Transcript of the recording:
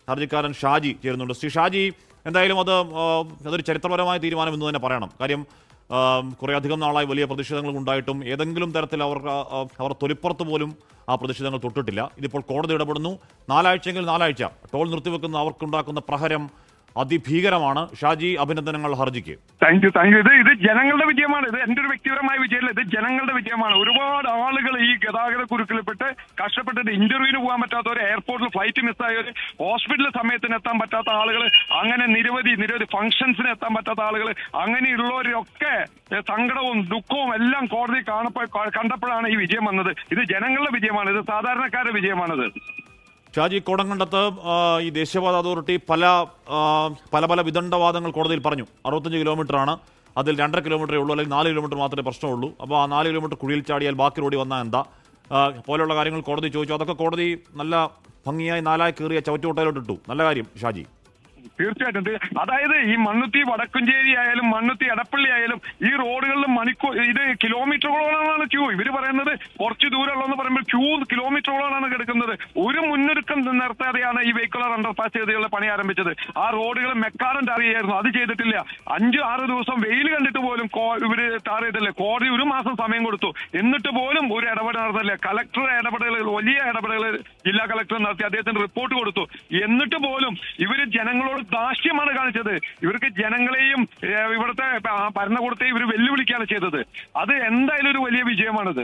ഹർജിക്കാരൻ ഷാജി ചേരുന്നുണ്ട്. ശ്രീ ഷാജി, എന്തായാലും അതൊരു ചരിത്രപരമായ തീരുമാനം എന്ന് തന്നെ പറയണം. കാര്യം കുറേയധികം നാളായി വലിയ പ്രതിഷേധങ്ങൾ ഉണ്ടായിട്ടും ഏതെങ്കിലും തരത്തിൽ അവർ തൊലിപ്പുറത്ത് പോലും ആ പ്രതിഷേധങ്ങൾ തൊട്ടിട്ടില്ല. ഇതിപ്പോൾ കോടതി ഇടപെടുന്നു. 4 ആഴ്ചയെങ്കിൽ 4 ആഴ്ച ടോൾ നിർത്തിവെക്കുന്ന അവർക്കുണ്ടാക്കുന്ന പ്രഹരം അതിഭീകരമാണ്. ഷാജി, അഭിനന്ദനങ്ങൾ ഹർജിക്ക്. Thank you. ഇത് ജനങ്ങളുടെ വിജയമാണ്. ഇത് എന്റെ ഒരു വ്യക്തിപരമായ വിജയമല്ല, ഇത് ജനങ്ങളുടെ വിജയമാണ്. ഒരുപാട് ആളുകൾ ഈ ഗതാഗത കുരുക്കിൽപ്പെട്ട് കഷ്ടപ്പെട്ടിട്ട് ഇന്റർവ്യൂവിന് പോകാൻ പറ്റാത്തവർ, എയർപോർട്ടിൽ ഫ്ലൈറ്റ് മിസ്സായവർ, ഹോസ്പിറ്റൽ സമയത്തിന് എത്താൻ പറ്റാത്ത ആളുകൾ, അങ്ങനെ നിരവധി ഫംഗ്ഷൻസിന് എത്താൻ പറ്റാത്ത ആളുകൾ, അങ്ങനെയുള്ളവരൊക്കെ സങ്കടവും ദുഃഖവും എല്ലാം കോടതി കണ്ടപ്പോഴാണ് ഈ വിജയം വന്നത്. ഇത് ജനങ്ങളുടെ വിജയമാണ്, ഇത് സാധാരണക്കാരുടെ വിജയമാണിത്. ഷാജി, കോടങ്കണ്ടത്ത് ഈ ദേശീയപാത അതോറിറ്റി പല വിദണ്ഡവാദങ്ങൾ കോടതിയിൽ പറഞ്ഞു. 65 കിലോമീറ്ററാണ്, അതിൽ 2.5 കിലോമീറ്ററേ ഉള്ളൂ, അല്ലെങ്കിൽ 4 കിലോമീറ്റർ മാത്രമേ പ്രശ്നമുള്ളൂ. അപ്പോൾ ആ 4 കിലോമീറ്റർ കുഴിയിൽ ചാടിയാൽ ബാക്കി റോഡിൽ വന്നാൽ എന്താ പോലെയുള്ള കാര്യങ്ങൾ കോടതി ചോദിച്ചു. അതൊക്കെ കോടതി നല്ല ഭംഗിയായി 4 കീറിയ ചവറ്റുകൊട്ടയിലോട്ട് ഇട്ടു. നല്ല കാര്യം ഷാജി. തീർച്ചയായിട്ടും. അതായത് ഈ മണ്ണുത്തി വടക്കുംചേരി ആയാലും മണ്ണുത്തി എടപ്പള്ളി ആയാലും ഈ റോഡുകളിൽ ഇത് കിലോമീറ്ററുകളോളാണ് ക്യൂ. ഇവര് പറയുന്നത് കുറച്ച് ദൂരമുള്ളതെന്ന് പറയുമ്പോൾ ക്യൂ കിലോമീറ്ററുകളോളാണ് കിടക്കുന്നത്. ഒരു മുന്നൊരുക്കം നിർത്താതെയാണ് ഈ വെഹിക്കുലർ അണ്ടർപാസ് ചെയ്തുള്ള പണി ആരംഭിച്ചത്. ആ റോഡുകൾ മെക്കാറൻ ടാർ ചെയ്യായിരുന്നു, അത് ചെയ്തിട്ടില്ല. 5-6 ദിവസം വെയിൽ കണ്ടിട്ട് പോലും ഇവര് ടാർ ചെയ്തില്ല. കോടതി 1 മാസം സമയം കൊടുത്തു, എന്നിട്ട് പോലും ഒരു ഇടപെടൽ നടന്നില്ല. കളക്ടർ ഇടപെടലുകൾ, വലിയ ഇടപെടലുകൾ ജില്ലാ കളക്ടർ നടത്തി, അദ്ദേഹത്തിന് റിപ്പോർട്ട് കൊടുത്തു. എന്നിട്ട് പോലും ഇവര് ജനങ്ങളോട് ധാർഷ്ട്യമാണ് കാണിച്ചത്. ഇവർക്ക് ജനങ്ങളെയും ഇവിടുത്തെ ഭരണകൂടത്തെയും ഇവർ വെല്ലുവിളിക്കുകയാണ് ചെയ്തത്. അത് എന്തായാലും ഒരു വലിയ വിജയമാണിത്.